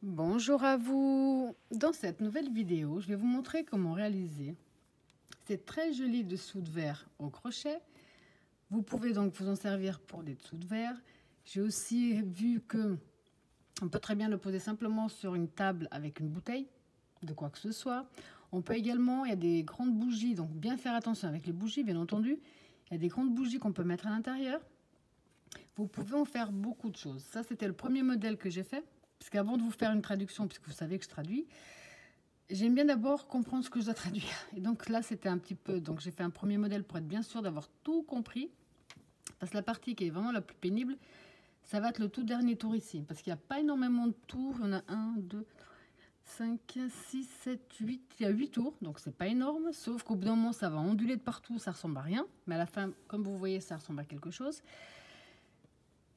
Bonjour à vous. Dans cette nouvelle vidéo, je vais vous montrer comment réaliser ces très jolis dessous de verre au crochet. Vous pouvez donc vous en servir pour des dessous de verre. J'ai aussi vu que on peut très bien le poser simplement sur une table avec une bouteille de quoi que ce soit. On peut également, il y a des grandes bougies, donc bien faire attention avec les bougies bien entendu. Il y a des grandes bougies qu'on peut mettre à l'intérieur. Vous pouvez en faire beaucoup de choses. Ça, c'était le premier modèle que j'ai fait. Parce qu'avant de vous faire une traduction, puisque vous savez que je traduis, j'aime bien d'abord comprendre ce que je dois traduire. Et donc là, c'était un petit peu... Donc j'ai fait un premier modèle pour être bien sûr d'avoir tout compris. Parce que la partie qui est vraiment la plus pénible, ça va être le tout dernier tour ici. Parce qu'il n'y a pas énormément de tours. Il y en a 1, 2, 5, 6, 7, 8. Il y a 8 tours, donc c'est pas énorme. Sauf qu'au bout d'un moment, ça va onduler de partout, ça ressemble à rien. Mais à la fin, comme vous voyez, ça ressemble à quelque chose.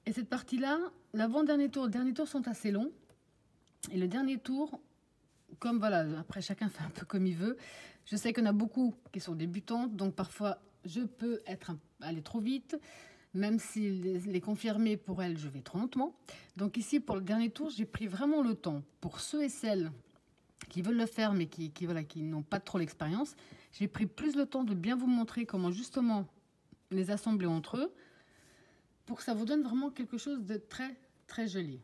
Et cette partie-là, l'avant-dernier tour et le dernier tour sont assez longs. Et le dernier tour, comme voilà, après chacun fait un peu comme il veut. Je sais qu'il y en a beaucoup qui sont débutantes, donc parfois je peux aller trop vite, même si les confirmer pour elles, je vais trop lentement. Donc ici, pour le dernier tour, j'ai pris vraiment le temps. Pour ceux et celles qui veulent le faire, mais qui n'ont pas trop l'expérience, j'ai pris plus le temps de bien vous montrer comment justement les assembler entre eux, pour que ça vous donne vraiment quelque chose de très, très joli.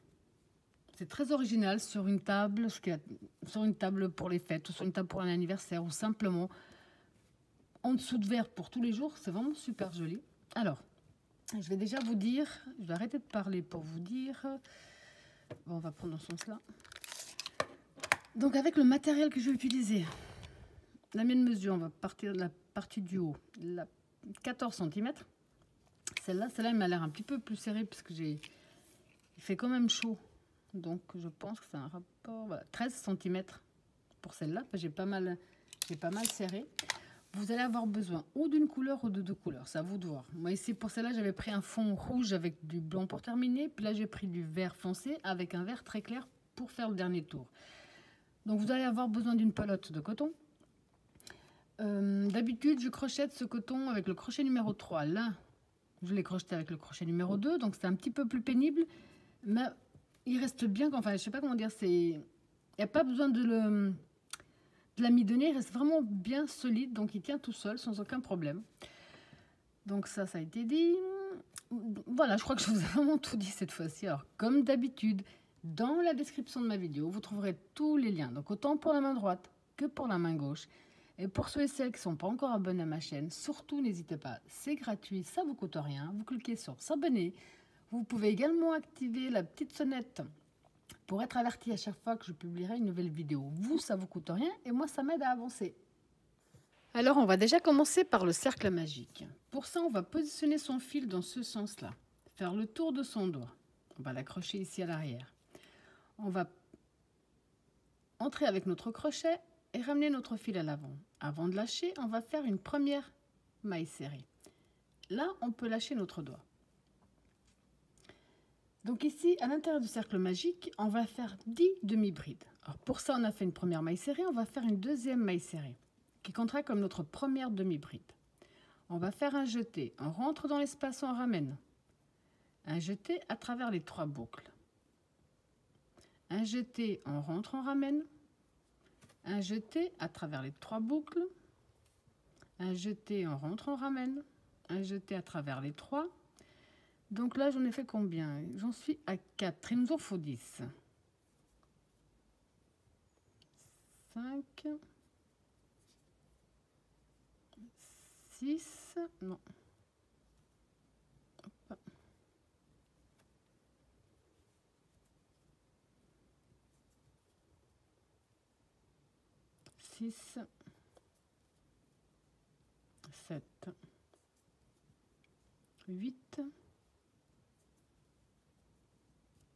C'est très original sur une table, sur une table pour les fêtes, ou sur une table pour un anniversaire, ou simplement en dessous de verre pour tous les jours. C'est vraiment super joli. Alors, je vais déjà vous dire, je vais arrêter de parler pour vous dire. Bon, on va prendre dans ce sens-là. Donc, avec le matériel que je vais utiliser, la mienne mesure, on va partir de la partie du haut, la 14 cm. Celle-là, elle m'a l'air un petit peu plus serrée puisque il fait quand même chaud. Donc, je pense que c'est un rapport, voilà, 13 cm pour celle-là. J'ai pas mal serré. Vous allez avoir besoin ou d'une couleur ou de deux couleurs, c'est à vous de voir. Moi ici pour celle-là, j'avais pris un fond rouge avec du blanc pour terminer. Puis là, j'ai pris du vert foncé avec un vert très clair pour faire le dernier tour. Donc, vous allez avoir besoin d'une pelote de coton. D'habitude, je crochette ce coton avec le crochet numéro 3. Là, je l'ai crocheté avec le crochet numéro 2, donc c'est un petit peu plus pénible. Mais il reste bien, enfin, je sais pas comment dire, il n'y a pas besoin de l'amidonner, il reste vraiment bien solide, donc il tient tout seul sans aucun problème. Donc ça a été dit. Voilà, je crois que je vous ai vraiment tout dit cette fois-ci. Alors, comme d'habitude, dans la description de ma vidéo, vous trouverez tous les liens. Donc, autant pour la main droite que pour la main gauche. Et pour ceux et celles qui ne sont pas encore abonnés à ma chaîne, surtout n'hésitez pas, c'est gratuit, ça ne vous coûte rien. Vous cliquez sur s'abonner. Vous pouvez également activer la petite sonnette pour être averti à chaque fois que je publierai une nouvelle vidéo. Vous, ça ne vous coûte rien et moi, ça m'aide à avancer. Alors, on va déjà commencer par le cercle magique. Pour ça, on va positionner son fil dans ce sens-là. Faire le tour de son doigt. On va l'accrocher ici à l'arrière. On va entrer avec notre crochet et ramener notre fil à l'avant. Avant de lâcher, on va faire une première maille serrée. Là, on peut lâcher notre doigt. Donc ici, à l'intérieur du cercle magique, on va faire 10 demi-brides. Alors pour ça, on a fait une première maille serrée, on va faire une deuxième maille serrée, qui comptera comme notre première demi-bride. On va faire un jeté, on rentre dans l'espace, on ramène. Un jeté à travers les 3 boucles. Un jeté, on rentre, on ramène. Un jeté à travers les 3 boucles. Un jeté, on rentre, on ramène. Un jeté à travers les 3. Donc là, j'en ai fait combien? J'en suis à 4. Il nous en faut 10. 5. 6. Non. 6, 7, 8,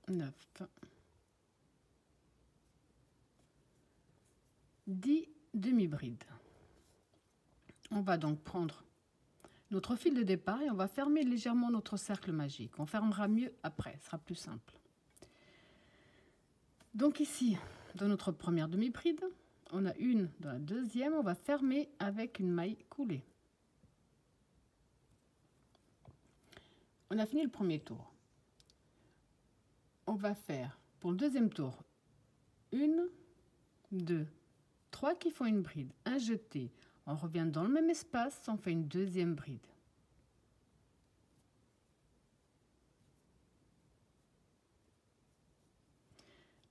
9, 10 demi-brides. On va donc prendre notre fil de départ et on va fermer légèrement notre cercle magique. On fermera mieux après, ce sera plus simple. Donc ici, dans notre première demi-bride, on a une dans la deuxième, on va fermer avec une maille coulée. On a fini le premier tour. On va faire pour le deuxième tour 1, 2, 3 qui font une bride, un jeté. On revient dans le même espace, on fait une deuxième bride.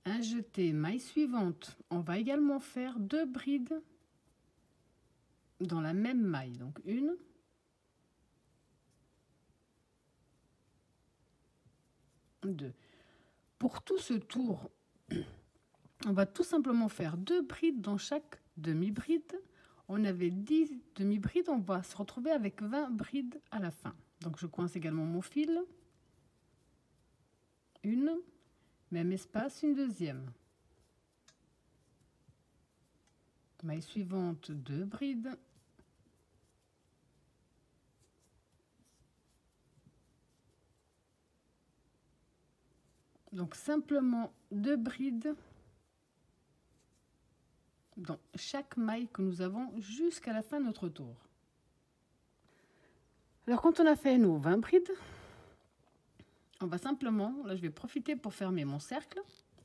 Un jeté, maille suivante, on va également faire 2 brides dans la même maille. Donc 1, 2. Pour tout ce tour, on va tout simplement faire 2 brides dans chaque demi-bride. On avait 10 demi-brides, on va se retrouver avec 20 brides à la fin. Donc je coince également mon fil. Une, même espace, une deuxième. Maille suivante, 2 brides. Donc simplement 2 brides dans chaque maille que nous avons jusqu'à la fin de notre tour. Alors quand on a fait nos 20 brides, on va simplement, là je vais profiter pour fermer mon cercle,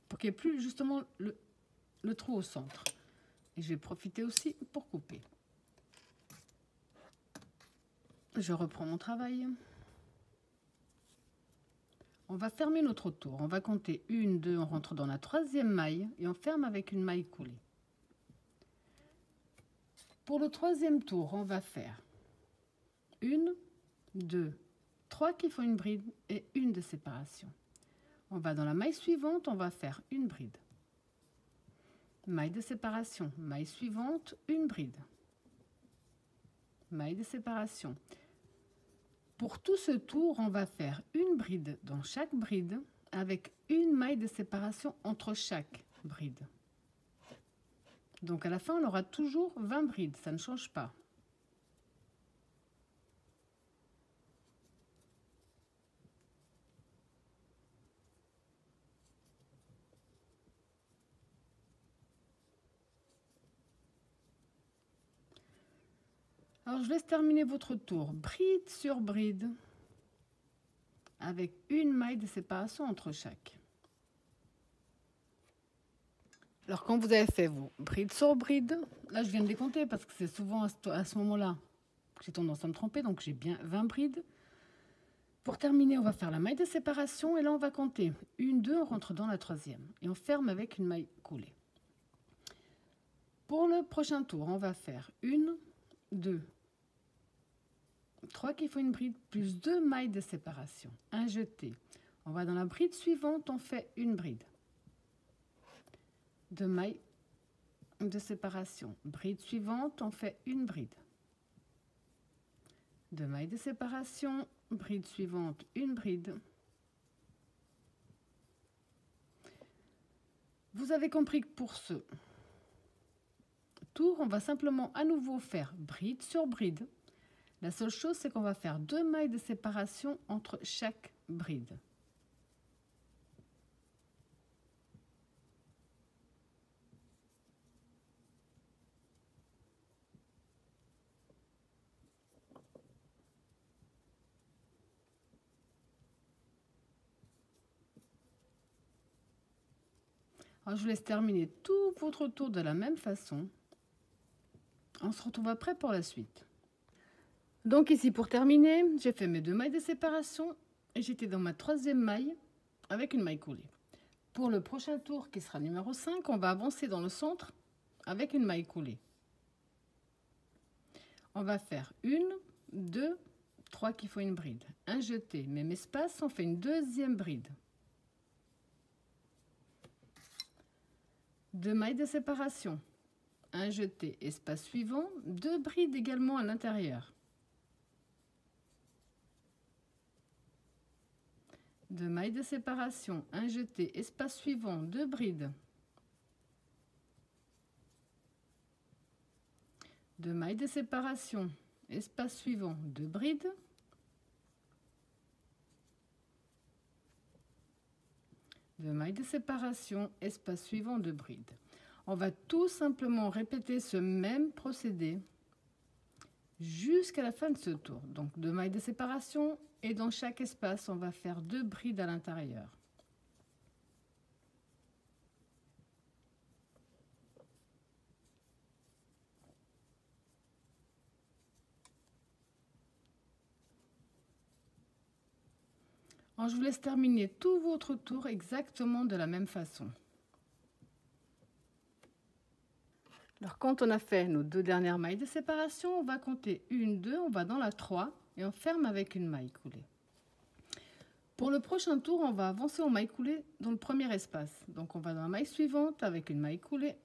pour qu'il n'y ait plus justement le trou au centre. Et je vais profiter aussi pour couper. Je reprends mon travail. On va fermer notre tour. On va compter 1, 2, on rentre dans la 3e maille et on ferme avec une maille coulée. Pour le 3e tour, on va faire 1, 2, 3 qui font une bride et une de séparation. On va dans la maille suivante, on va faire une bride. Maille de séparation, maille suivante, une bride. Maille de séparation. Pour tout ce tour, on va faire une bride dans chaque bride avec une maille de séparation entre chaque bride. Donc à la fin, on aura toujours 20 brides, ça ne change pas. Alors je laisse terminer votre tour, bride sur bride, avec une maille de séparation entre chaque. Alors quand vous avez fait vos brides sur bride, là je viens de les compter parce que c'est souvent à ce moment-là que j'ai tendance à me tromper, donc j'ai bien 20 brides. Pour terminer, on va faire la maille de séparation et là on va compter 1, 2, on rentre dans la 3e et on ferme avec une maille coulée. Pour le prochain tour, on va faire 1, 2, 3 qui font une bride plus 2 mailles de séparation, un jeté. On va dans la bride suivante, on fait une bride. 2 mailles de séparation. Bride suivante, on fait une bride. 2 mailles de séparation. Bride suivante, une bride. Vous avez compris que pour ce tour, on va simplement à nouveau faire bride sur bride. La seule chose, c'est qu'on va faire 2 mailles de séparation entre chaque bride. Alors, je vous laisse terminer tout votre tour de la même façon. On se retrouve après pour la suite. Donc ici, pour terminer, j'ai fait mes 2 mailles de séparation et j'étais dans ma 3e maille avec une maille coulée. Pour le prochain tour, qui sera numéro 5, on va avancer dans le centre avec une maille coulée. On va faire 1, 2, 3 qui font une bride. Un jeté, même espace, on fait une 2e bride. 2 mailles de séparation. Un jeté, espace suivant, 2 brides également à l'intérieur. 2 mailles de séparation, un jeté, espace suivant, 2 brides. 2 mailles de séparation, espace suivant, 2 brides. 2 mailles de séparation, espace suivant, 2 brides. On va tout simplement répéter ce même procédé jusqu'à la fin de ce tour. Donc 2 mailles de séparation et dans chaque espace, on va faire 2 brides à l'intérieur. Alors, je vous laisse terminer tout votre tour exactement de la même façon. Alors, quand on a fait nos 2 dernières mailles de séparation, on va compter 1, 2, on va dans la 3 et on ferme avec une maille coulée. Pour le prochain tour, on va avancer en maille coulée dans le premier espace. Donc, on va dans la maille suivante avec une maille coulée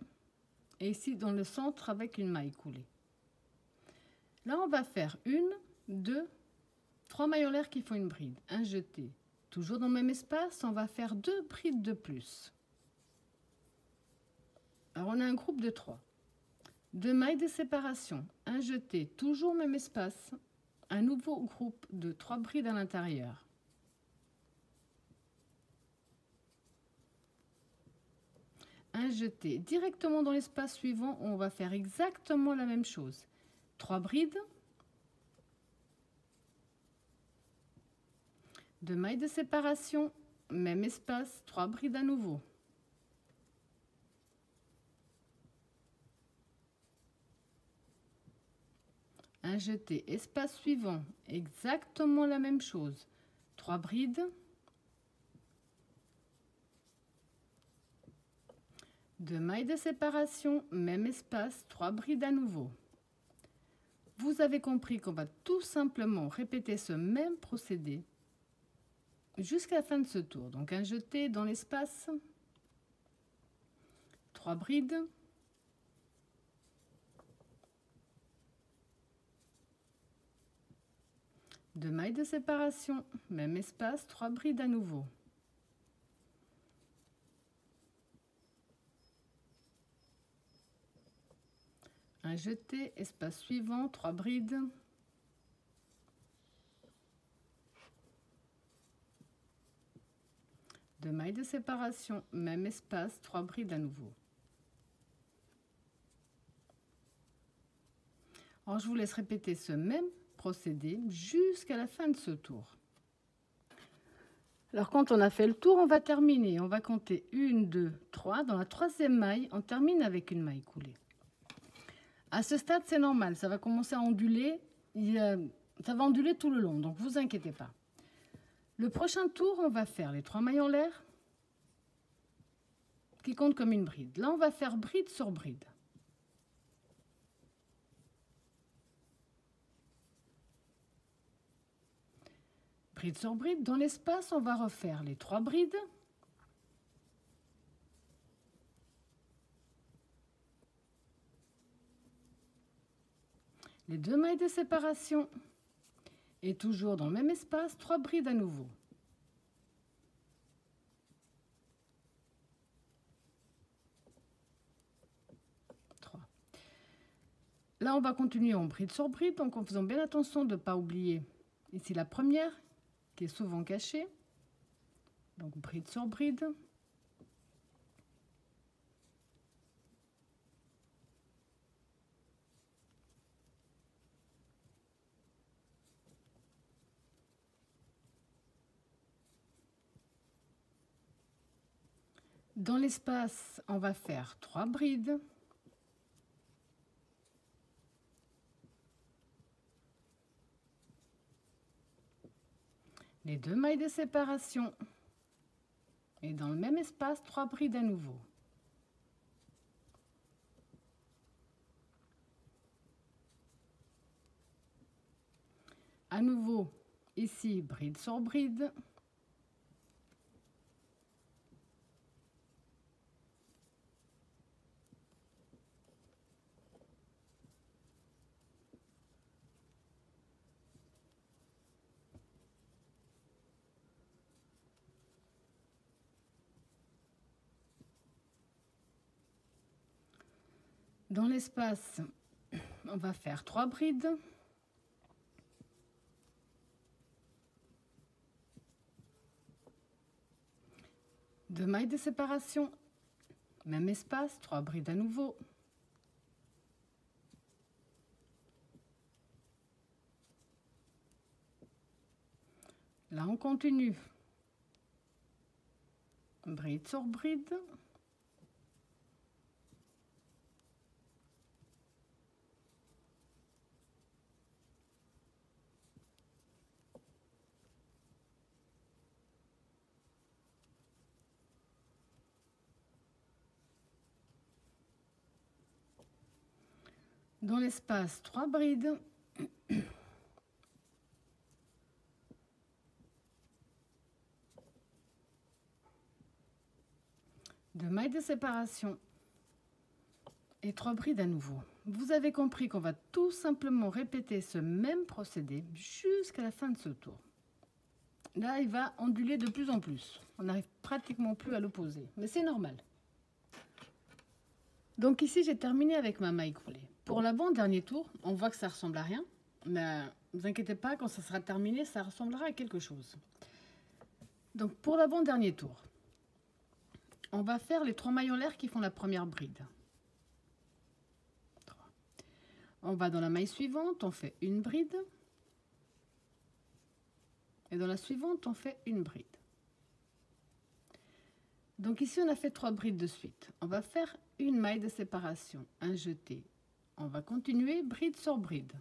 et ici dans le centre avec une maille coulée. Là, on va faire 1, 2, 3 mailles en l'air qui font une bride, un jeté. Toujours dans le même espace, on va faire 2 brides de plus. Alors, on a un groupe de 3. 2 mailles de séparation, un jeté, toujours même espace, un nouveau groupe de 3 brides à l'intérieur. Un jeté directement dans l'espace suivant, on va faire exactement la même chose. 3 brides, 2 mailles de séparation, même espace, 3 brides à nouveau. Un jeté, espace suivant, exactement la même chose. 3 brides, 2 mailles de séparation, même espace, 3 brides à nouveau. Vous avez compris qu'on va tout simplement répéter ce même procédé jusqu'à la fin de ce tour. Donc un jeté dans l'espace, 3 brides, 2 mailles de séparation, même espace, 3 brides à nouveau. Un jeté, espace suivant, 3 brides. Deux mailles de séparation, même espace, 3 brides à nouveau. Alors je vous laisse répéter ce même procédé jusqu'à la fin de ce tour. Alors quand on a fait le tour, on va terminer. On va compter 1, 2, 3. Dans la troisième maille, on termine avec une maille coulée. À ce stade, c'est normal, ça va commencer à onduler. Ça va onduler tout le long, donc vous inquiétez pas. Le prochain tour, on va faire les 3 mailles en l'air qui comptent comme une bride. Là, on va faire bride sur bride. Bride sur bride. Dans l'espace, on va refaire les 3 brides. Les 2 mailles de séparation. Et toujours dans le même espace, 3 brides à nouveau. Là, on va continuer en bride sur bride, donc en faisant bien attention de ne pas oublier ici la première, qui est souvent cachée. Donc bride sur bride. Dans l'espace, on va faire 3 brides. Les 2 mailles de séparation. Et dans le même espace, 3 brides à nouveau. À nouveau, ici, bride sur bride. Dans l'espace, on va faire 3 brides. Deux mailles de séparation, même espace, 3 brides à nouveau. Là, on continue. Bride sur bride. Dans l'espace, 3 brides. De mailles de séparation et 3 brides à nouveau. Vous avez compris qu'on va tout simplement répéter ce même procédé jusqu'à la fin de ce tour. Là, il va onduler de plus en plus. On n'arrive pratiquement plus à l'opposer, mais c'est normal. Donc ici, j'ai terminé avec ma maille courlée. Pour l'avant-dernier tour, on voit que ça ressemble à rien, mais ne vous inquiétez pas, quand ça sera terminé, ça ressemblera à quelque chose. Donc pour l'avant-dernier tour, on va faire les 3 mailles en l'air qui font la première bride. 3. On va dans la maille suivante, on fait une bride. Et dans la suivante, on fait une bride. Donc ici, on a fait 3 brides de suite. On va faire une maille de séparation, un jeté. On va continuer bride sur bride.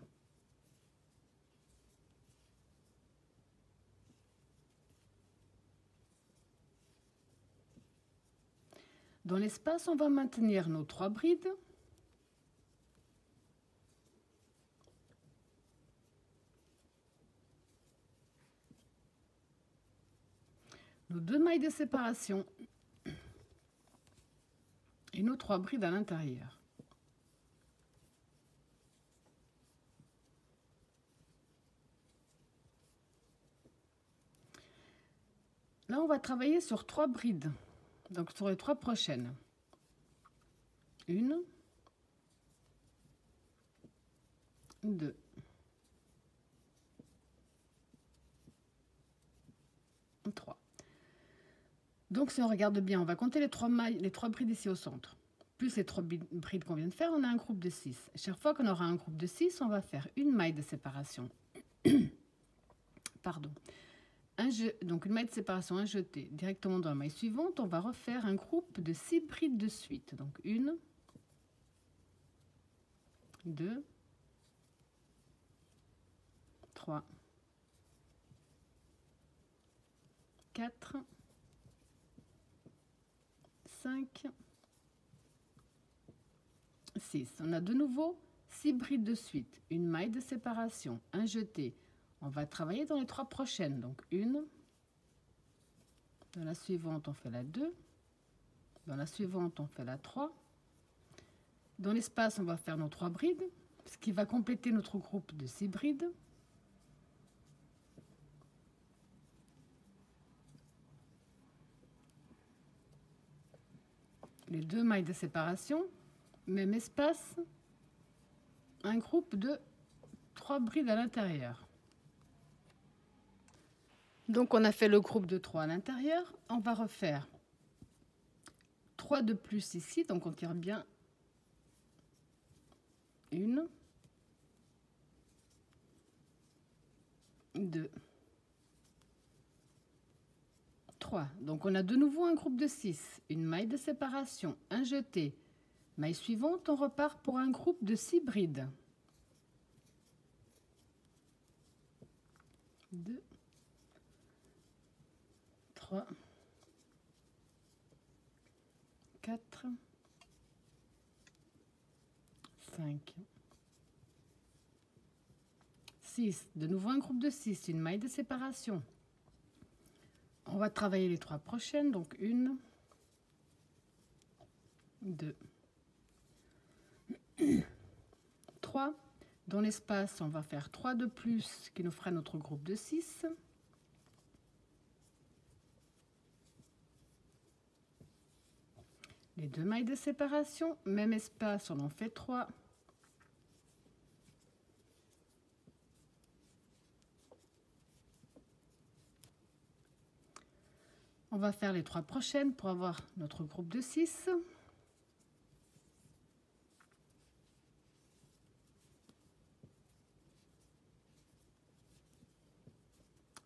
Dans l'espace, on va maintenir nos 3 brides. Nos 2 mailles de séparation et nos 3 brides à l'intérieur. Là, on va travailler sur 3 brides, donc sur les 3 prochaines. 1, 2, 3. Donc si on regarde bien, on va compter les 3 mailles, les 3 brides ici au centre. Plus les 3 brides qu'on vient de faire, on a un groupe de 6. Chaque fois qu'on aura un groupe de 6, on va faire une maille de séparation. Pardon. Donc une maille de séparation, un jeté directement dans la maille suivante, on va refaire un groupe de 6 brides de suite. Donc 1, 2, 3, 4, 5, 6. On a de nouveau 6 brides de suite, une maille de séparation, un jeté. On va travailler dans les 3 prochaines. Donc 1, dans la suivante on fait la 2, dans la suivante on fait la 3. Dans l'espace on va faire nos 3 brides, ce qui va compléter notre groupe de 6 brides. Les 2 mailles de séparation, même espace, un groupe de 3 brides à l'intérieur. Donc on a fait le groupe de 3 à l'intérieur, on va refaire 3 de plus ici, donc on tire bien 1, 2, 3. Donc on a de nouveau un groupe de 6, une maille de séparation, un jeté. Maille suivante, on repart pour un groupe de 6 brides. 2, 3, 4, 5, 6. De nouveau un groupe de 6, une maille de séparation. On va travailler les 3 prochaines, donc 1, 2, 3. Dans l'espace, on va faire 3 de plus, qui nous fera notre groupe de 6. Les 2 mailles de séparation, même espace, on en fait 3. On va faire les 3 prochaines pour avoir notre groupe de 6.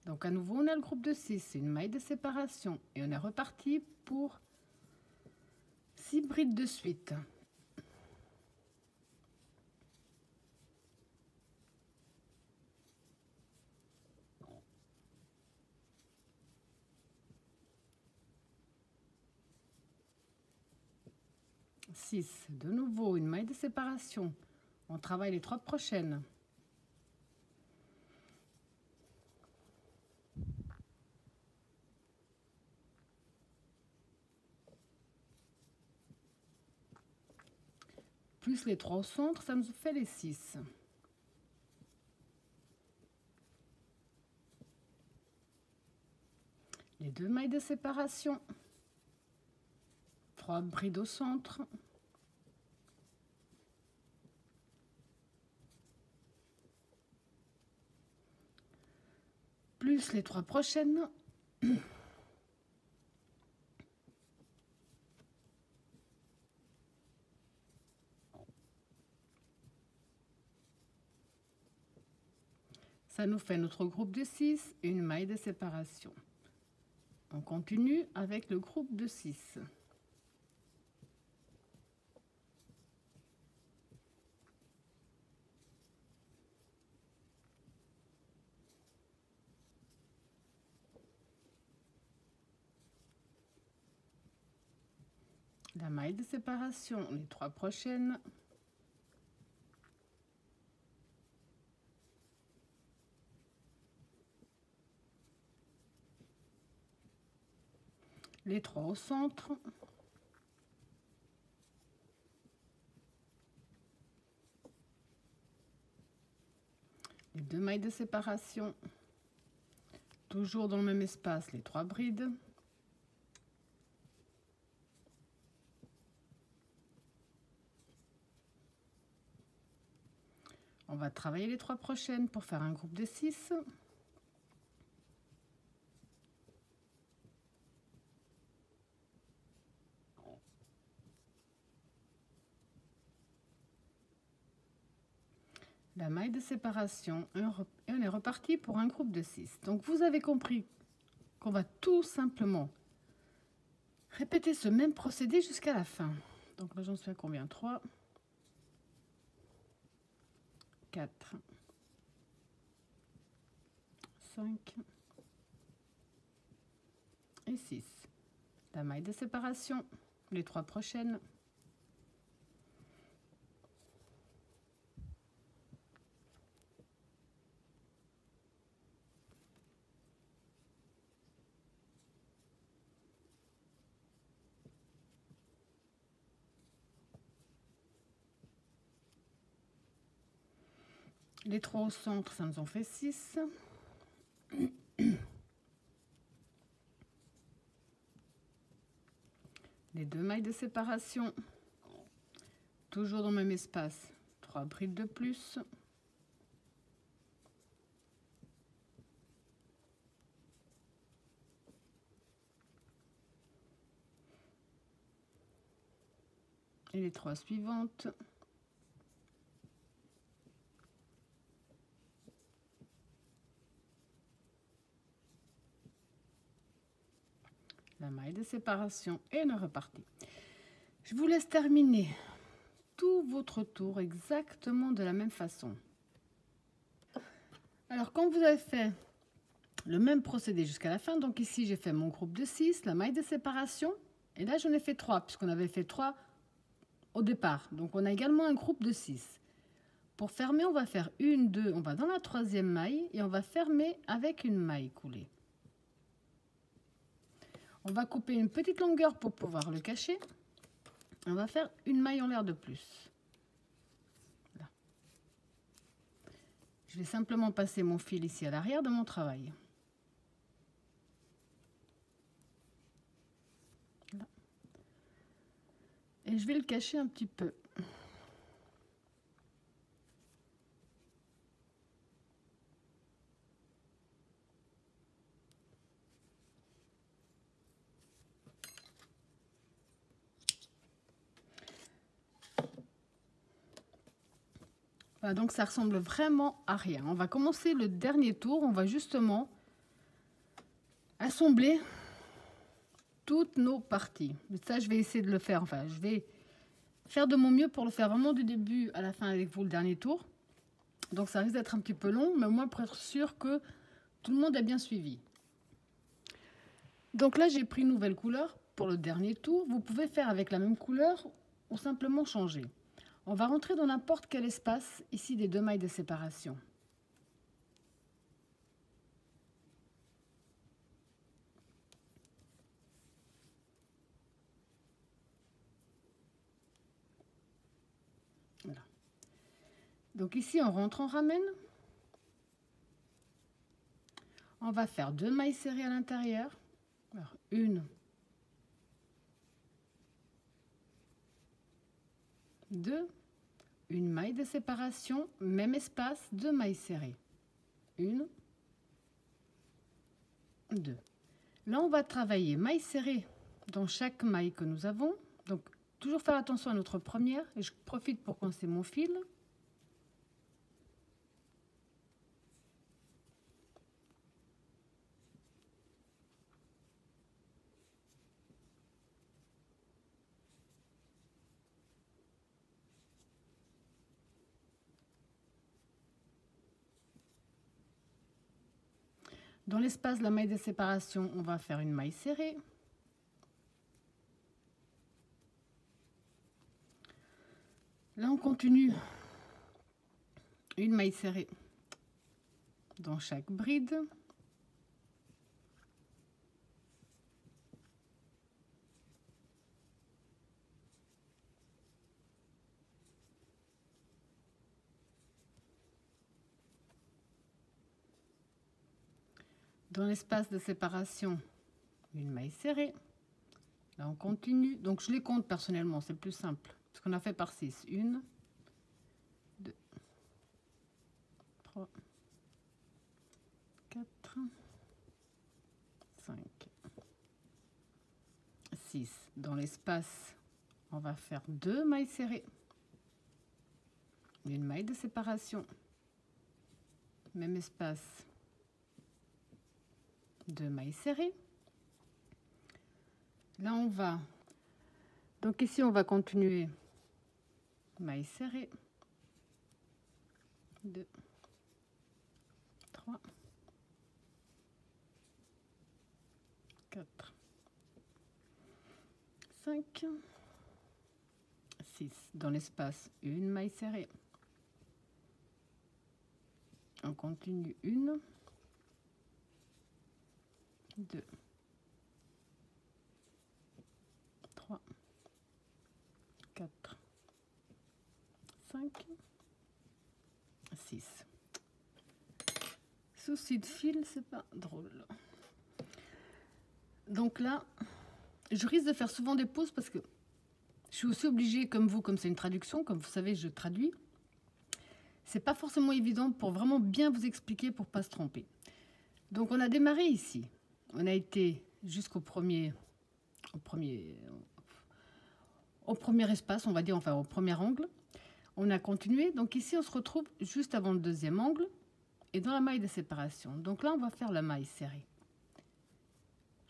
Donc à nouveau, on a le groupe de 6, une maille de séparation et on est reparti pour 6 brides de suite. De nouveau une maille de séparation, On travaille les 3 prochaines. Plus les 3 au centre, ça nous fait les 6. Les 2 mailles de séparation. 3 brides au centre. Plus les 3 prochaines. Ça nous fait notre groupe de 6, une maille de séparation. On continue avec le groupe de 6. La maille de séparation, les 3 prochaines. Les 3 au centre. Les 2 mailles de séparation. Toujours dans le même espace, les 3 brides. On va travailler les 3 prochaines pour faire un groupe de 6. La maille de séparation et on est reparti pour un groupe de 6. Donc vous avez compris qu'on va tout simplement répéter ce même procédé jusqu'à la fin. Donc là j'en suis à combien? 3, 4, 5 et 6. La maille de séparation, les 3 prochaines. Les 3 au centre, ça nous en fait 6. Les 2 mailles de séparation, toujours dans le même espace, 3 brides de plus. Et les 3 suivantes. La maille de séparation et on est reparti. Je vous laisse terminer tout votre tour exactement de la même façon. Alors quand vous avez fait le même procédé jusqu'à la fin, donc ici j'ai fait mon groupe de 6, la maille de séparation, et là j'en ai fait 3 puisqu'on avait fait 3 au départ. Donc on a également un groupe de 6. Pour fermer, on va faire 1, 2, on va dans la 3e maille et on va fermer avec une maille coulée. On va couper une petite longueur pour pouvoir le cacher. On va faire une maille en l'air de plus. Là. Je vais simplement passer mon fil ici à l'arrière de mon travail. Là. Et je vais le cacher un petit peu. Voilà, donc ça ressemble vraiment à rien. On va commencer le dernier tour. On va justement assembler toutes nos parties. Ça, je vais essayer de le faire. Enfin, je vais faire de mon mieux pour le faire vraiment du début à la fin avec vous le dernier tour. Donc ça risque d'être un petit peu long, mais au moins pour être sûr que tout le monde a bien suivi. Donc là, j'ai pris une nouvelle couleur pour le dernier tour. Vous pouvez faire avec la même couleur ou simplement changer. On va rentrer dans n'importe quel espace ici des deux mailles de séparation. Voilà. Donc ici on rentre, on ramène. On va faire 2 mailles serrées à l'intérieur. Alors, 1, 2, une maille de séparation, même espace, 2 mailles serrées. 1, 2. Là, on va travailler maille serrée dans chaque maille que nous avons. Donc, toujours faire attention à notre première. Et je profite pour coincer mon fil. Dans l'espace de la maille de séparation, on va faire une maille serrée. Là, on continue une maille serrée dans chaque bride. Dans l'espace de séparation, une maille serrée. Là, on continue. Donc, je les compte personnellement, c'est plus simple. Parce qu'on a fait par 6. 1, 2, 3, 4, 5, 6. Dans l'espace, on va faire 2 mailles serrées. Une maille de séparation. Même espace. 2 mailles serrées. Là, on va... Donc ici, on va continuer. Maille serrée. 2, 3, 4, 5, 6. Dans l'espace, une maille serrée. On continue 1, 2, 3, 4, 5, 6. Souci de fil, c'est pas drôle. Donc là, je risque de faire souvent des pauses parce que je suis aussi obligée, comme vous, comme c'est une traduction, comme vous savez, je traduis. C'est pas forcément évident pour vraiment bien vous expliquer pour pas se tromper. Donc on a démarré ici. On a été jusqu'au premier espace, on va dire, enfin au premier angle. On a continué. Donc ici, on se retrouve juste avant le deuxième angle et dans la maille de séparation. Donc là, on va faire la maille serrée.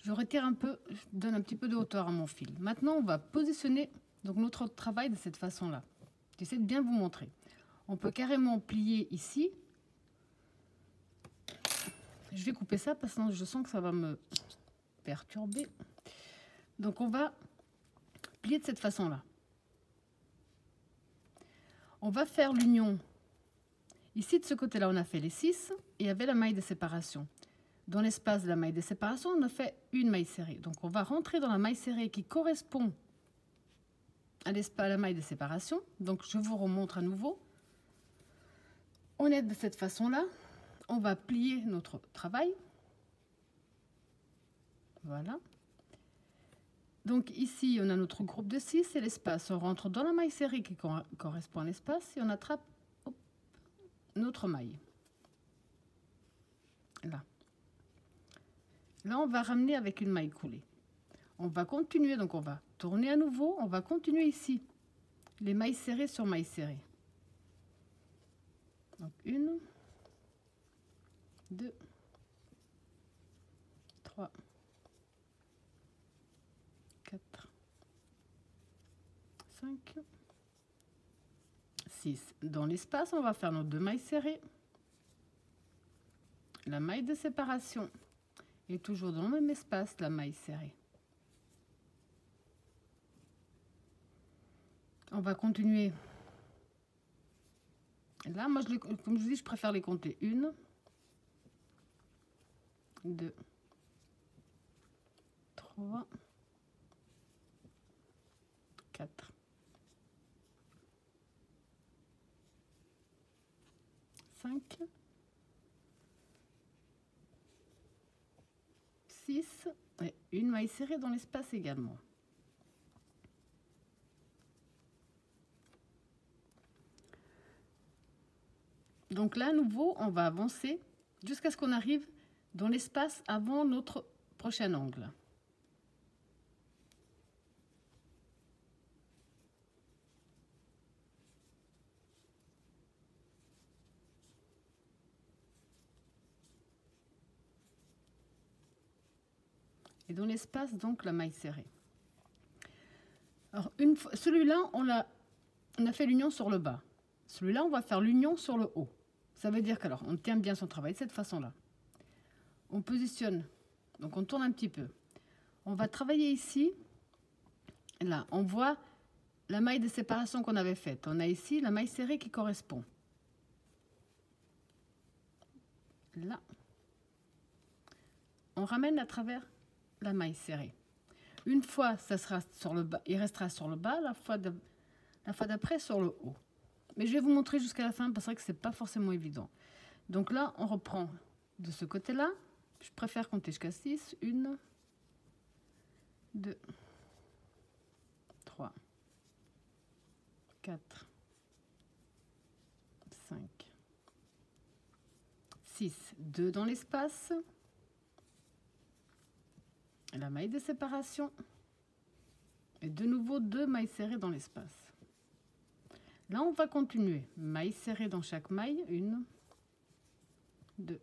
Je retire un peu, je donne un petit peu de hauteur à mon fil. Maintenant, on va positionner donc notre travail de cette façon-là. J'essaie de bien vous montrer. On peut carrément plier ici. Je vais couper ça parce que je sens que ça va me perturber. Donc on va plier de cette façon-là. On va faire l'union. Ici, de ce côté-là, on a fait les 6 et il y avait la maille de séparation. Dans l'espace de la maille de séparation, on a fait une maille serrée. Donc on va rentrer dans la maille serrée qui correspond à la maille de séparation. Donc je vous remontre à nouveau. On est de cette façon-là. On va plier notre travail. Voilà. Donc ici, on a notre groupe de 6 et l'espace. On rentre dans la maille serrée qui correspond à l'espace et on attrape notre maille. Là. Là, on va ramener avec une maille coulée. On va continuer, donc on va tourner à nouveau. On va continuer ici. Les mailles serrées sur mailles serrées. Donc 1, 2, 3, 4, 5, 6. Dans l'espace, on va faire nos 2 mailles serrées. La maille de séparation. Et toujours dans le même espace, la maille serrée. On va continuer Là, moi, comme je vous dis, je préfère les compter. 1, 2, 3, 4, 5, 6 et une maille serrée dans l'espace également. Donc là, à nouveau, on va avancer jusqu'à ce qu'on arrive dans l'espace avant notre prochain angle. Et dans l'espace, donc, la maille serrée. Alors, celui-là, on a fait l'union sur le bas. Celui-là, on va faire l'union sur le haut. Ça veut dire qu'alors, on tient bien son travail de cette façon-là. On positionne, donc on tourne un petit peu. On va travailler ici. Là, on voit la maille de séparation qu'on avait faite. On a ici la maille serrée qui correspond. Là. On ramène à travers la maille serrée. Une fois, ça sera sur le bas, il restera sur le bas, la fois d'après sur le haut. Mais je vais vous montrer jusqu'à la fin parce que c'est pas forcément évident. Donc là, on reprend de ce côté-là. Je préfère compter jusqu'à 6. 1, 2, 3, 4, 5, 6. 2 dans l'espace. La maille de séparation. Et de nouveau 2 mailles serrées dans l'espace. Là, on va continuer. Maille serrée dans chaque maille. 1, 2,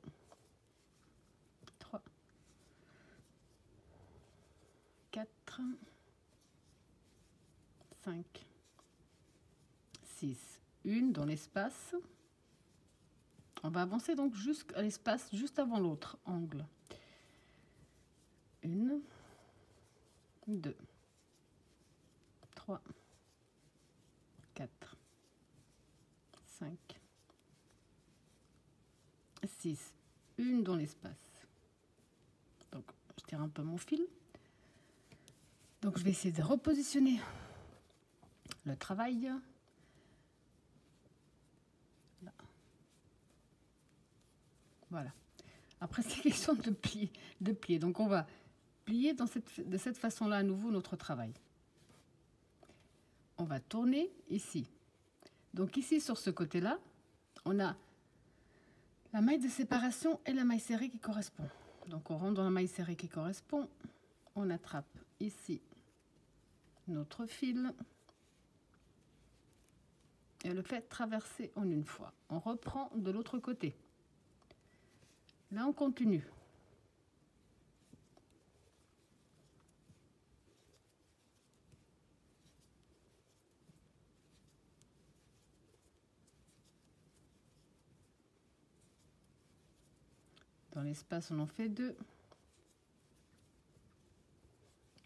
3, 4, 5, 6. Une dans l'espace. On va avancer donc jusqu'à l'espace juste avant l'autre angle. 1, 2, 3, 4, 5, 6. Une dans l'espace. Donc, je tire un peu mon fil. Donc, je vais essayer de repositionner le travail. Là. Voilà. Après, c'est question de plier. Donc, on va plier de cette façon-là à nouveau notre travail. On va tourner ici. Donc ici, sur ce côté-là, on a la maille de séparation et la maille serrée qui correspond. Donc on rentre dans la maille serrée qui correspond. On attrape ici notre fil et on le fait traverser en une fois. On reprend de l'autre côté. Là, on continue. Dans l'espace, on en fait 2.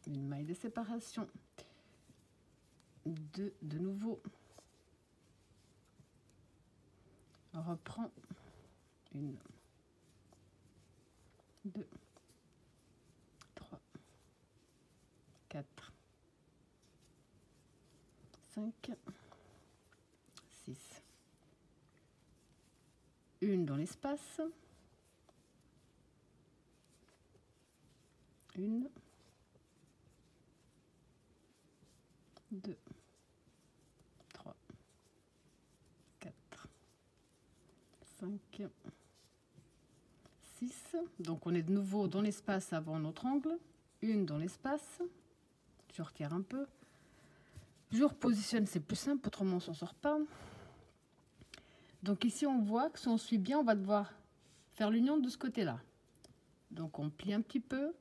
Une maille de séparation. 2 de nouveau. On reprend. 1, 2, 3, 4, 5, 6. Une dans l'espace. 1, 2, 3, 4, 5, 6. Donc on est de nouveau dans l'espace avant notre angle. Une dans l'espace. Je retire un peu. Je repositionne, c'est plus simple, autrement on s'en sort pas. Donc ici on voit que si on suit bien, on va devoir faire l'union de ce côté-là. Donc on plie un petit peu.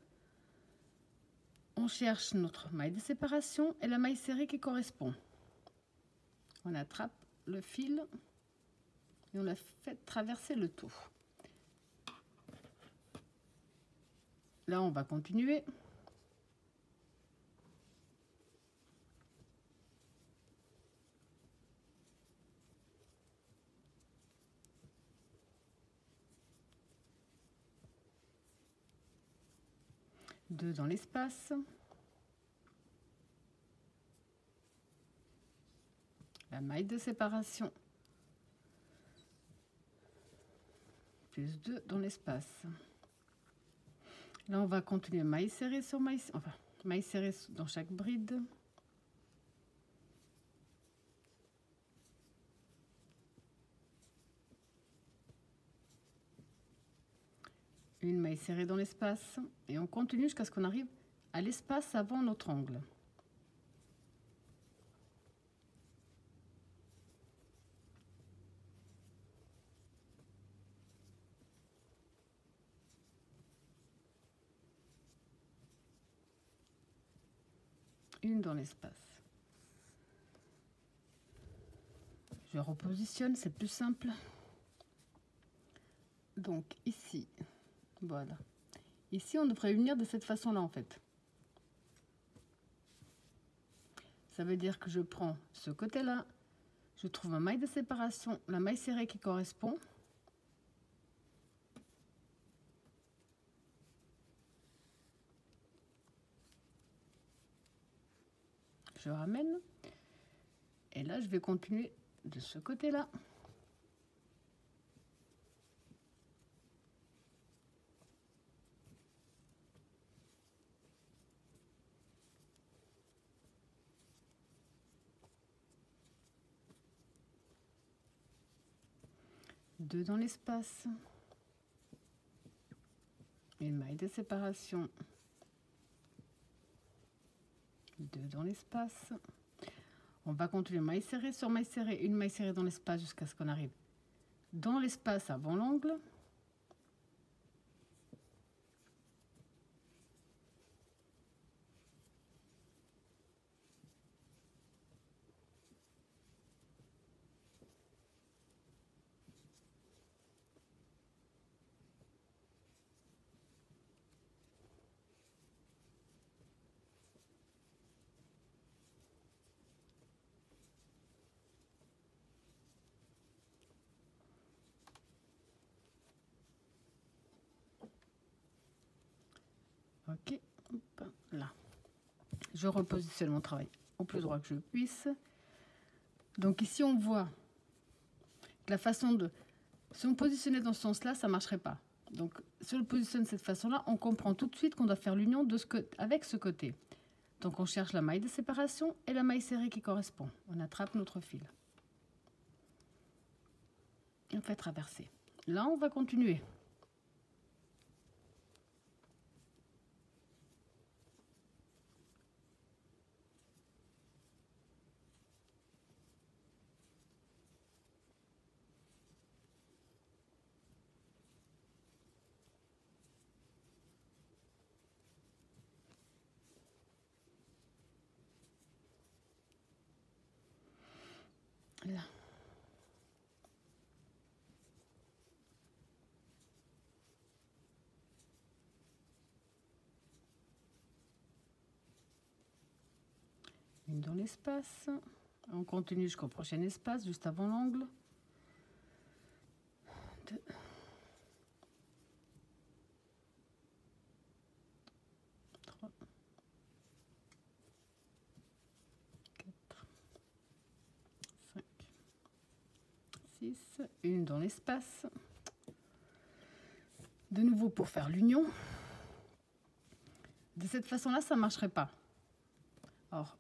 On cherche notre maille de séparation et la maille serrée qui correspond. On attrape le fil et on la fait traverser le tout. Là, on va continuer. 2 dans l'espace, la maille de séparation, plus 2 dans l'espace. Là on va continuer maille serrée sur maille, enfin maille serrée dans chaque bride. Une maille serrée dans l'espace et on continue jusqu'à ce qu'on arrive à l'espace avant notre angle. Une dans l'espace. Je repositionne, c'est plus simple. Donc ici, voilà. Ici, on devrait unir de cette façon-là, en fait. Ça veut dire que je prends ce côté-là, je trouve ma maille de séparation, la maille serrée qui correspond. Je ramène. Et là, je vais continuer de ce côté-là. Deux dans l'espace. Une maille de séparation. Deux dans l'espace. On va continuer maille serrée sur maille serrée, une maille serrée dans l'espace jusqu'à ce qu'on arrive dans l'espace avant l'angle. Ok, hop, là. Je repositionne mon travail au plus droit que je puisse. Donc ici, on voit que la façon de... Si on positionnait dans ce sens-là, ça ne marcherait pas. Donc, si on le positionne de cette façon-là, on comprend tout de suite qu'on doit faire l'union avec ce côté. Donc, on cherche la maille de séparation et la maille serrée qui correspond. On attrape notre fil. Et on fait traverser. Là, on va continuer. Là. Une dans l'espace. On continue jusqu'au prochain espace, juste avant l'angle. 2. 3. 4. 5. 6. Une dans l'espace. De nouveau pour faire l'union. De cette façon-là, ça ne marcherait pas. Alors,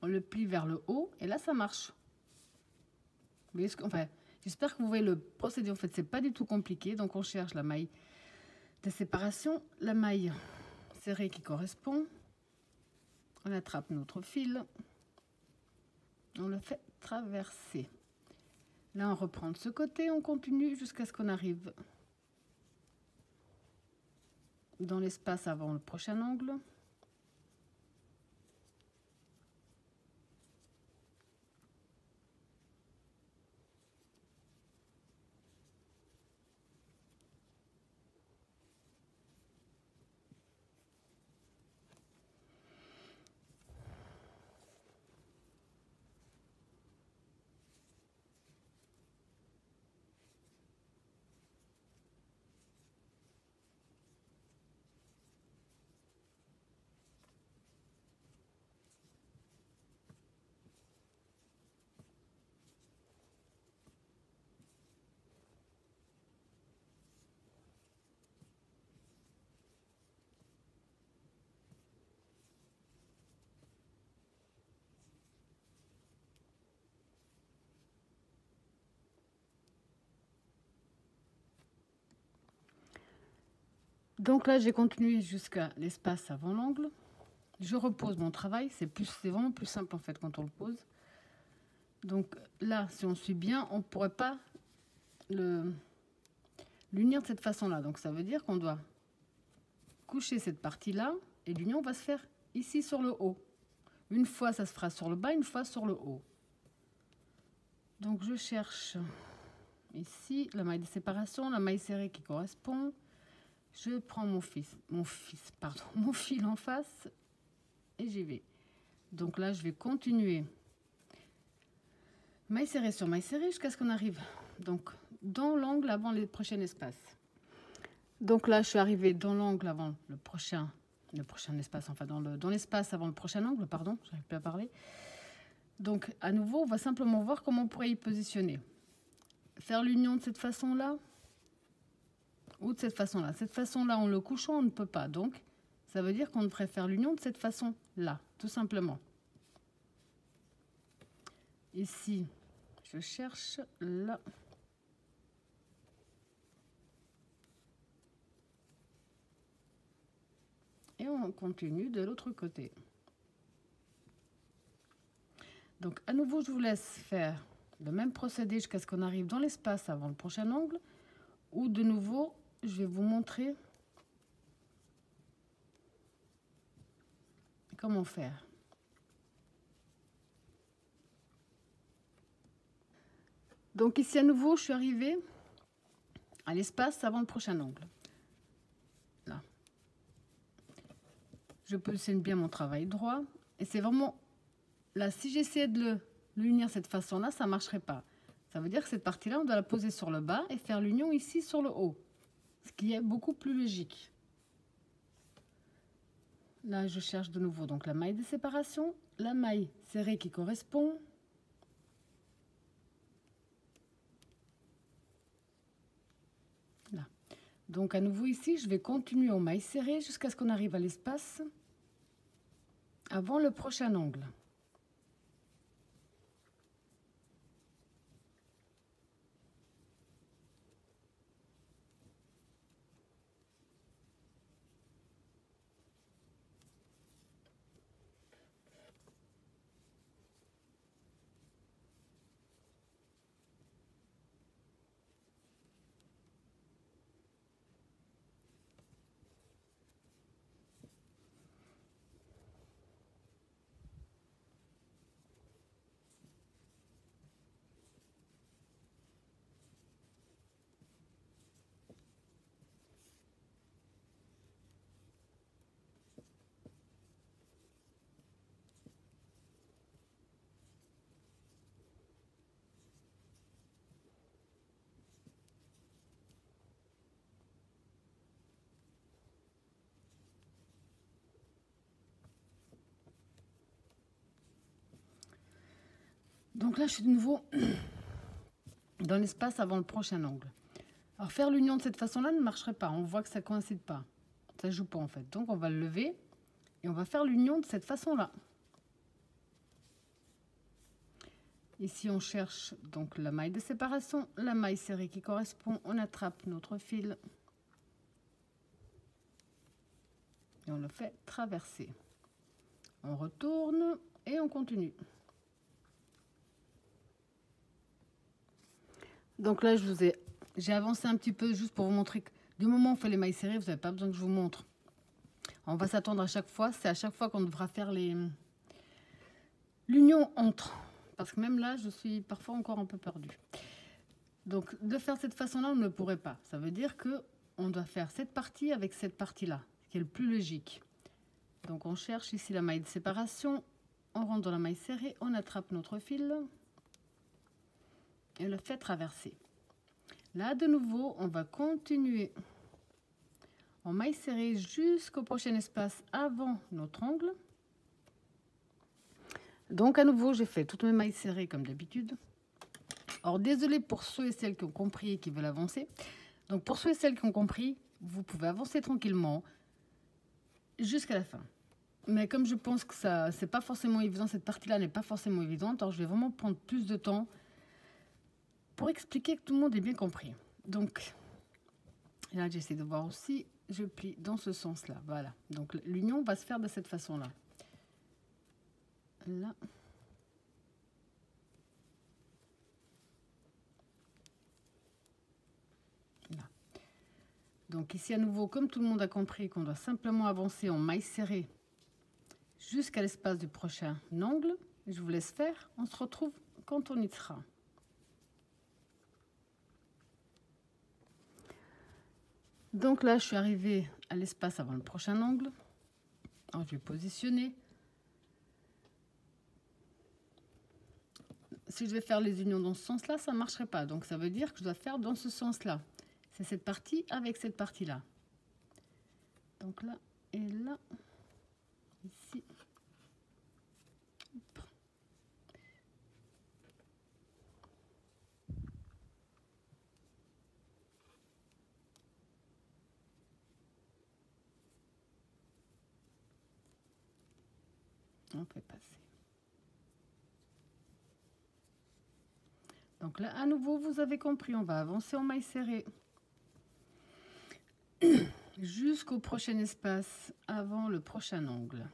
on le plie vers le haut et là, ça marche. Vous voyez enfin, j'espère que vous voyez le procédé. En fait, c'est pas du tout compliqué. Donc, on cherche la maille de séparation, la maille serrée qui correspond. On attrape notre fil. On le fait traverser. Là, on reprend de ce côté. On continue jusqu'à ce qu'on arrive dans l'espace avant le prochain angle. Donc là, j'ai continué jusqu'à l'espace avant l'angle. Je repose mon travail, c'est vraiment plus simple en fait quand on le pose. Donc là, si on suit bien, on ne pourrait pas l'unir de cette façon-là. Donc ça veut dire qu'on doit coucher cette partie-là et l'union va se faire ici sur le haut. Une fois, ça se fera sur le bas, une fois sur le haut. Donc je cherche ici la maille de séparation, la maille serrée qui correspond. Je prends mon fil en face et j'y vais. Donc là, je vais continuer maille serrée sur maille serrée jusqu'à ce qu'on arrive donc dans l'angle avant les prochains espaces. Donc là, je suis arrivée dans l'angle avant le prochain espace, enfin dans l'espace avant le prochain angle, pardon, j'arrive plus à parler. Donc à nouveau, on va simplement voir comment on pourrait y positionner. Faire l'union de cette façon-là ou de cette façon-là. Cette façon-là, en le couchant, on ne peut pas. Donc, ça veut dire qu'on devrait faire l'union de cette façon-là, tout simplement. Ici, je cherche là. Et on continue de l'autre côté. Donc, à nouveau, je vous laisse faire le même procédé jusqu'à ce qu'on arrive dans l'espace avant le prochain angle. Ou de nouveau, je vais vous montrer comment faire. Donc ici à nouveau, je suis arrivée à l'espace avant le prochain angle. Là. Je positionne bien mon travail droit. Et c'est vraiment... Là, si j'essayais de l'unir cette façon-là, ça ne marcherait pas. Ça veut dire que cette partie-là, on doit la poser sur le bas et faire l'union ici sur le haut. Ce qui est beaucoup plus logique. Là, je cherche de nouveau donc la maille de séparation, la maille serrée qui correspond. Là. Donc à nouveau ici, je vais continuer en maille serrée jusqu'à ce qu'on arrive à l'espace avant le prochain angle. Donc là, je suis de nouveau dans l'espace avant le prochain angle. Alors faire l'union de cette façon-là ne marcherait pas. On voit que ça ne coïncide pas. Ça ne joue pas en fait. Donc on va le lever et on va faire l'union de cette façon-là. Ici, on cherche donc la maille de séparation, la maille serrée qui correspond. On attrape notre fil et on le fait traverser. On retourne et on continue. Donc là, j'ai avancé un petit peu juste pour vous montrer que du moment où on fait les mailles serrées, vous n'avez pas besoin que je vous montre. On va s'attendre à chaque fois. C'est à chaque fois qu'on devra faire l'union entre. Parce que même là, je suis parfois encore un peu perdue. Donc, de faire cette façon-là, on ne le pourrait pas. Ça veut dire qu'on doit faire cette partie avec cette partie-là, ce qui est le plus logique. Donc, on cherche ici la maille de séparation. On rentre dans la maille serrée, on attrape notre fil et le fait traverser. Là, de nouveau, on va continuer en maille serrée jusqu'au prochain espace avant notre angle. Donc, à nouveau, j'ai fait toutes mes mailles serrées comme d'habitude. Alors, désolé pour ceux et celles qui ont compris et qui veulent avancer. Donc, pour ceux et celles qui ont compris, vous pouvez avancer tranquillement jusqu'à la fin. Mais comme je pense que ça, c'est pas forcément évident, cette partie-là n'est pas forcément évidente, alors je vais vraiment prendre plus de temps pour expliquer que tout le monde ait bien compris. Donc, là, j'essaie de voir aussi. je plie dans ce sens-là. Voilà. Donc l'union va se faire de cette façon-là. Là. Là. Donc ici à nouveau, comme tout le monde a compris qu'on doit simplement avancer en maille serrée jusqu'à l'espace du prochain angle, je vous laisse faire. On se retrouve quand on y sera. Donc là, je suis arrivée à l'espace avant le prochain angle. Alors, je vais positionner. Si je vais faire les unions dans ce sens-là, ça ne marcherait pas. Donc, ça veut dire que je dois faire dans ce sens-là. C'est cette partie avec cette partie-là. Donc là et là, ici. Hop. On fait passer. Donc là, à nouveau, vous avez compris, on va avancer en maille serrée jusqu'au prochain espace avant le prochain angle.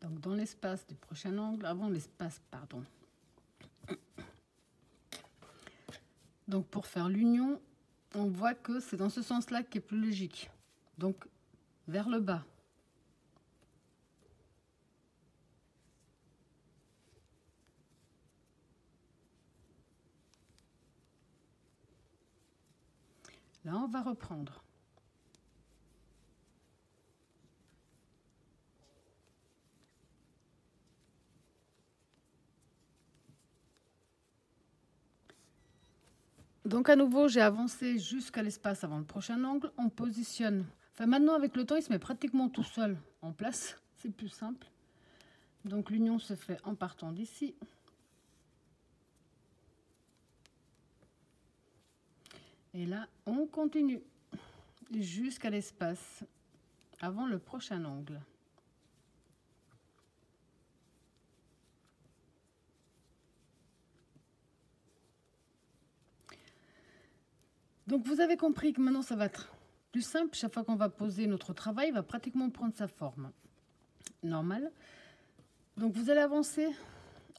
Donc dans l'espace du prochain angle, avant l'espace, pardon. Donc pour faire l'union, on voit que c'est dans ce sens-là qui est plus logique. Donc vers le bas. Là, on va reprendre. Donc à nouveau, j'ai avancé jusqu'à l'espace avant le prochain angle. On positionne. Enfin maintenant, avec le temps, il se met pratiquement tout seul en place. C'est plus simple. Donc l'union se fait en partant d'ici. Et là, on continue jusqu'à l'espace avant le prochain angle. Donc vous avez compris que maintenant ça va être plus simple. Chaque fois qu'on va poser notre travail, il va pratiquement prendre sa forme normale. Donc vous allez avancer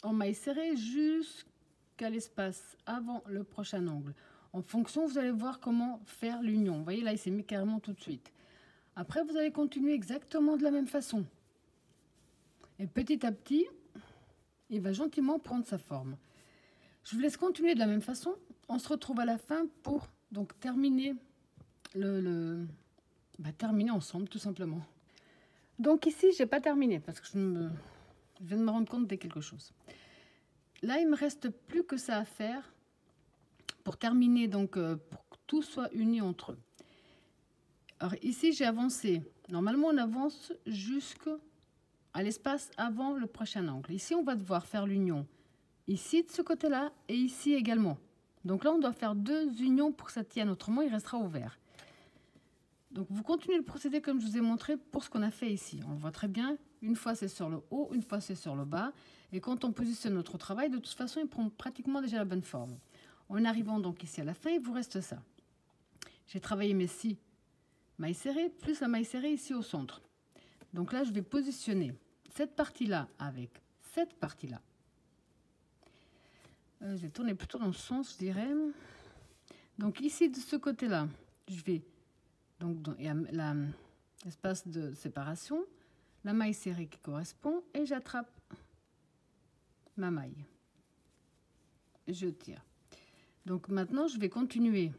en maille serrée jusqu'à l'espace avant le prochain angle. En fonction, vous allez voir comment faire l'union. Vous voyez là, il s'est mis carrément tout de suite. Après, vous allez continuer exactement de la même façon. Et petit à petit, il va gentiment prendre sa forme. Je vous laisse continuer de la même façon. On se retrouve à la fin pour donc terminer terminer ensemble tout simplement. Donc ici, j'ai pas terminé parce que je viens de me rendre compte de quelque chose. Là, il me reste plus que ça à faire pour terminer, donc pour que tout soit uni entre eux. Alors ici, j'ai avancé. Normalement, on avance jusqu'à l'espace avant le prochain angle. Ici, on va devoir faire l'union ici de ce côté-là et ici également. Donc là, on doit faire 2 unions pour que ça tienne, autrement il restera ouvert. Donc vous continuez le procédé comme je vous ai montré pour ce qu'on a fait ici. On le voit très bien, une fois c'est sur le haut, une fois c'est sur le bas. Et quand on positionne notre travail, de toute façon, il prend pratiquement déjà la bonne forme. En arrivant donc ici à la fin, il vous reste ça. J'ai travaillé mes 6 mailles serrées, plus la maille serrée ici au centre. Donc là, je vais positionner cette partie-là avec cette partie-là. Je vais tourner plutôt dans ce sens, je dirais. Donc ici, de ce côté-là, je vais... Donc il y a l'espace de séparation, la maille serrée qui correspond, et j'attrape ma maille. Je tire. Donc maintenant, je vais continuer.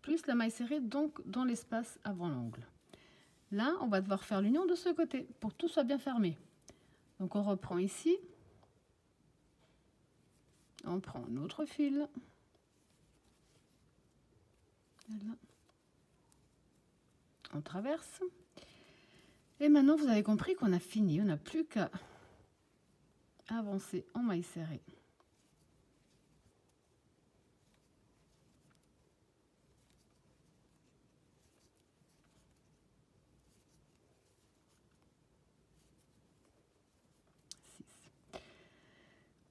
Plus la maille serrée donc dans l'espace avant l'ongle. Là, on va devoir faire l'union de ce côté pour que tout soit bien fermé. Donc on reprend ici. On prend notre fil. Voilà. On traverse. Et maintenant, vous avez compris qu'on a fini. On n'a plus qu'à avancer en maille serrée.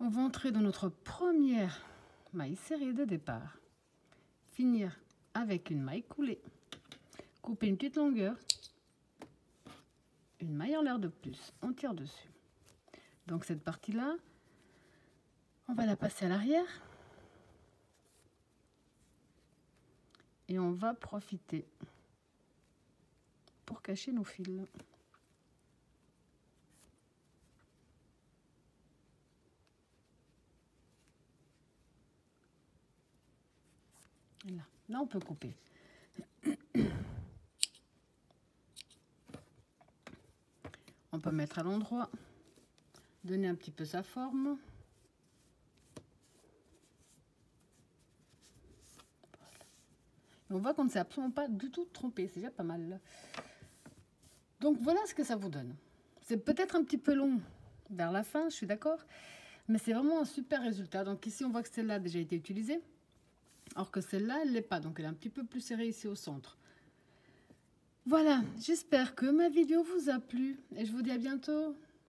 On va entrer dans notre première maille serrée de départ. Finir avec une maille coulée. Couper une petite longueur. Une maille en l'air de plus. On tire dessus. Donc cette partie-là, on va la passer à l'arrière. Et on va profiter pour cacher nos fils. Là, on peut couper. On peut mettre à l'endroit, donner un petit peu sa forme. Voilà. Et on voit qu'on ne s'est absolument pas du tout trompé, c'est déjà pas mal. Donc voilà ce que ça vous donne. C'est peut-être un petit peu long vers la fin, je suis d'accord, mais c'est vraiment un super résultat. Donc ici, on voit que celle-là a déjà été utilisée. Alors que celle-là, elle ne l'est pas, donc elle est un petit peu plus serrée ici au centre. Voilà, j'espère que ma vidéo vous a plu et je vous dis à bientôt.